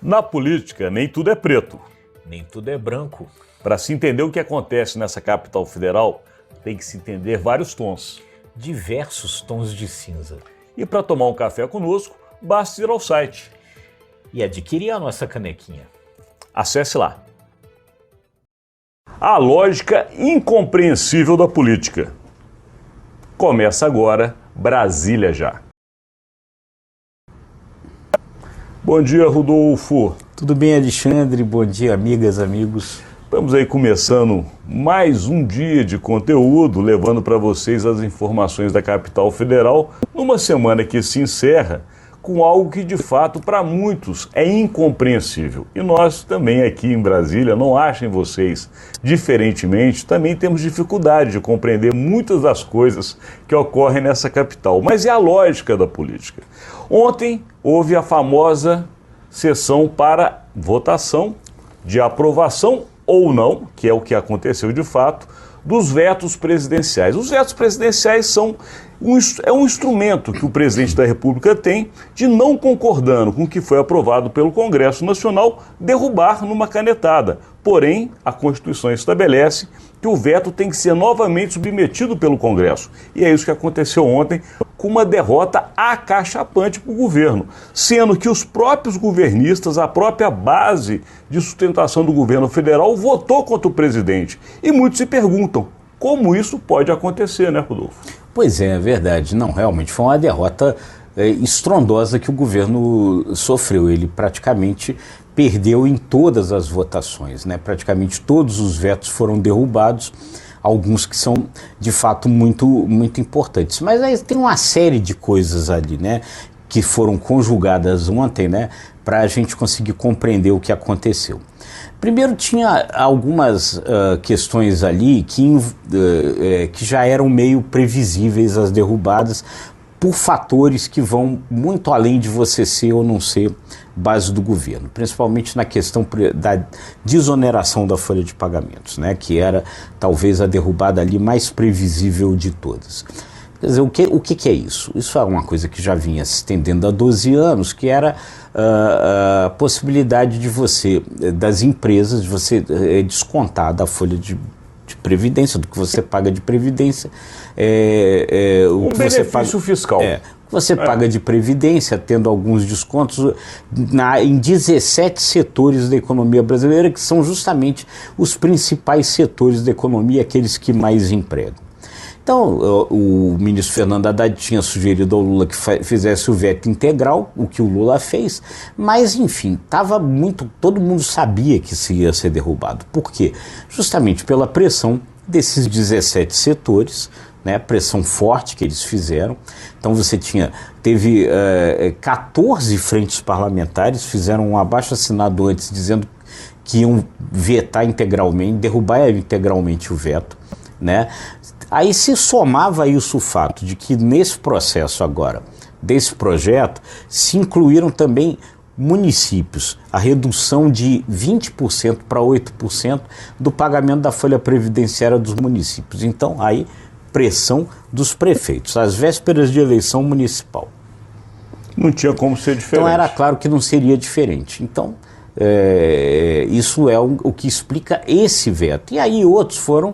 Na política, nem tudo é preto. Nem tudo é branco. Para se entender o que acontece nessa capital federal, tem que se entender vários tons. Diversos tons de cinza. E para tomar um café conosco, basta ir ao site e adquirir a nossa canequinha. Acesse lá. A lógica incompreensível da política. Começa agora, Brasília Já. Bom dia, Rodolfo. Tudo bem, Alexandre? Bom dia, amigas, amigos. Estamos aí começando mais um dia de conteúdo, levando para vocês as informações da capital federal, numa semana que se encerra com algo que de fato para muitos é incompreensível. E nós também aqui em Brasília, não achem vocês diferentemente, também temos dificuldade de compreender muitas das coisas que ocorrem nessa capital. Mas é a lógica da política. Ontem houve a famosa sessão para votação de aprovação ou não, que é o que aconteceu de fato, dos vetos presidenciais. Os vetos presidenciais são um instrumento que o presidente da República tem de, não concordando com o que foi aprovado pelo Congresso Nacional, derrubar numa canetada. Porém, a Constituição estabelece que o veto tem que ser novamente submetido pelo Congresso. E é isso que aconteceu ontem, com uma derrota acachapante para o governo, sendo que os próprios governistas, a própria base de sustentação do governo federal, votou contra o presidente. E muitos se perguntam, como isso pode acontecer, né, Rodolfo? Pois é verdade. Não, realmente foi uma derrota estrondosa que o governo sofreu. Ele praticamente perdeu em todas as votações, né? Praticamente todos os vetos foram derrubados, alguns que são de fato muito importantes. Mas aí tem uma série de coisas ali, né, que foram conjugadas ontem, né, para a gente conseguir compreender o que aconteceu. Primeiro, tinha algumas questões ali que já eram meio previsíveis, as derrubadas, por fatores que vão muito além de você ser ou não ser base do governo, principalmente na questão da desoneração da folha de pagamentos, né, que era talvez a derrubada ali mais previsível de todas. Quer dizer, o que é isso? Isso é uma coisa que já vinha se estendendo há 12 anos, que era a possibilidade de você, das empresas, de você descontar da folha de previdência, do que você paga de previdência. Um benefício fiscal. Você paga de previdência, tendo alguns descontos em 17 setores da economia brasileira, que são justamente os principais setores da economia, aqueles que mais empregam. Então, o ministro Fernando Haddad tinha sugerido ao Lula que fizesse o veto integral, o que o Lula fez, mas, enfim, todo mundo sabia que isso ia ser derrubado. Por quê? Justamente pela pressão desses 17 setores, né, pressão forte que eles fizeram. Então teve 14 frentes parlamentares, fizeram um abaixo-assinado antes dizendo que iam vetar integralmente, derrubar integralmente o veto, né? Aí se somava isso o fato de que nesse processo agora, desse projeto, se incluíram também municípios, a redução de 20% para 8% do pagamento da folha previdenciária dos municípios. Então, aí, pressão dos prefeitos, às vésperas de eleição municipal. Não tinha como ser diferente. Então, era claro que não seria diferente. Então, isso é o que explica esse veto. E aí outros foram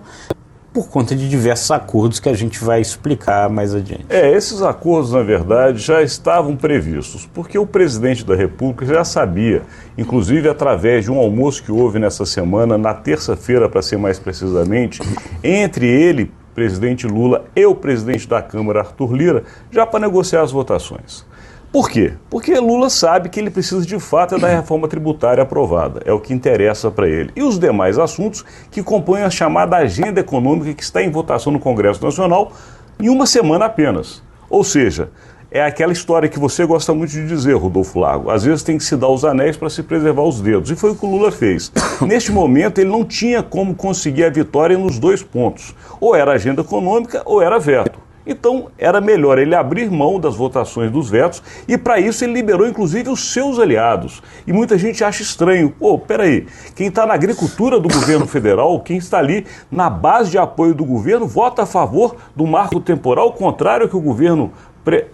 por conta de diversos acordos que a gente vai explicar mais adiante. Esses acordos, na verdade, já estavam previstos, porque o presidente da República já sabia, inclusive através de um almoço que houve nessa semana, na terça-feira, para ser mais precisamente, entre ele, presidente Lula, e o presidente da Câmara, Arthur Lira, já para negociar as votações. Por quê? Porque Lula sabe que ele precisa de fato da reforma tributária aprovada, é o que interessa para ele. E os demais assuntos que compõem a chamada agenda econômica que está em votação no Congresso Nacional em uma semana apenas. Ou seja, é aquela história que você gosta muito de dizer, Rodolfo Lago, às vezes tem que se dar os anéis para se preservar os dedos, e foi o que o Lula fez. Neste momento ele não tinha como conseguir a vitória nos dois pontos, ou era agenda econômica ou era veto. Então, era melhor ele abrir mão das votações dos vetos e, para isso, ele liberou, inclusive, os seus aliados. E muita gente acha estranho. Peraí, quem está na agricultura do governo federal, quem está ali na base de apoio do governo, vota a favor do marco temporal, contrário ao que o governo...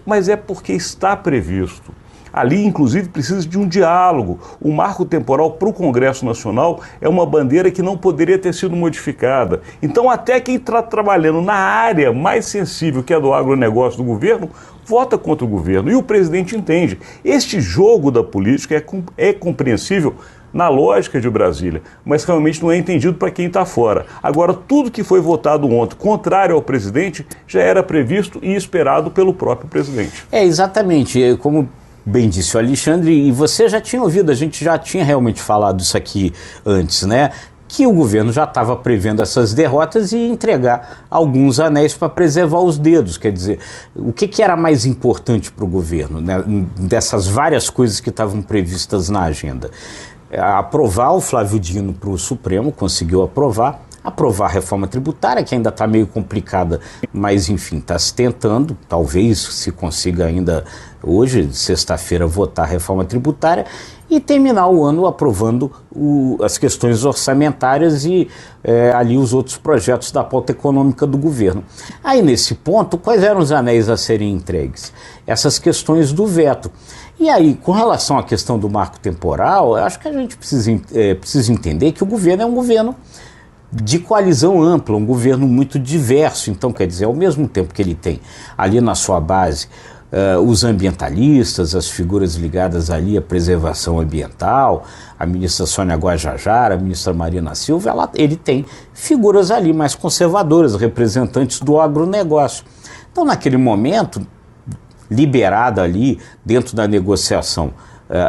Mas é porque está previsto. Ali, inclusive, precisa de um diálogo. O marco temporal para o Congresso Nacional é uma bandeira que não poderia ter sido modificada. Então, até quem está trabalhando na área mais sensível, que é do agronegócio do governo, vota contra o governo. E o presidente entende. Este jogo da política é compreensível na lógica de Brasília, mas realmente não é entendido para quem está fora. Agora, tudo que foi votado ontem, contrário ao presidente, já era previsto e esperado pelo próprio presidente. Exatamente. Como bem disse o Alexandre, e você já tinha ouvido, a gente já tinha realmente falado isso aqui antes, né? Que o governo já estava prevendo essas derrotas e ia entregar alguns anéis para preservar os dedos. Quer dizer, o que era mais importante para o governo, né, dessas várias coisas que estavam previstas na agenda? Aprovar o Flávio Dino para o Supremo, conseguiu aprovar a reforma tributária, que ainda está meio complicada, mas enfim, está se tentando, talvez se consiga ainda hoje, sexta-feira, votar a reforma tributária e terminar o ano aprovando as questões orçamentárias e ali os outros projetos da pauta econômica do governo. Aí nesse ponto, quais eram os anéis a serem entregues? Essas questões do veto. E aí, com relação à questão do marco temporal, eu acho que a gente precisa entender que o governo é um governo de coalizão ampla, um governo muito diverso. Então, quer dizer, ao mesmo tempo que ele tem ali na sua base os ambientalistas, as figuras ligadas ali à preservação ambiental, a ministra Sônia Guajajara, a ministra Marina Silva, ele tem figuras ali mais conservadoras, representantes do agronegócio. Então, naquele momento, liberada ali dentro da negociação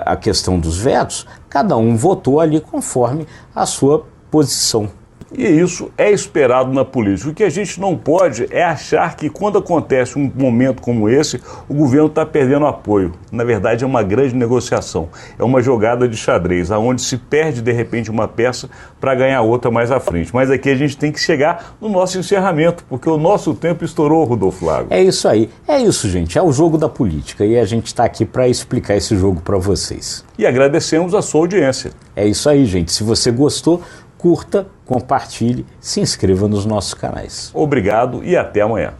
a questão dos vetos, cada um votou ali conforme a sua posição. E isso é esperado na política. O que a gente não pode é achar que quando acontece um momento como esse, o governo está perdendo apoio. Na verdade, é uma grande negociação. É uma jogada de xadrez, onde se perde, de repente, uma peça para ganhar outra mais à frente. Mas aqui a gente tem que chegar no nosso encerramento, porque o nosso tempo estourou, Rodolfo Lago. É isso aí. É isso, gente. É o jogo da política. E a gente está aqui para explicar esse jogo para vocês. E agradecemos a sua audiência. É isso aí, gente. Se você gostou, curta, compartilhe, se inscreva nos nossos canais. Obrigado e até amanhã.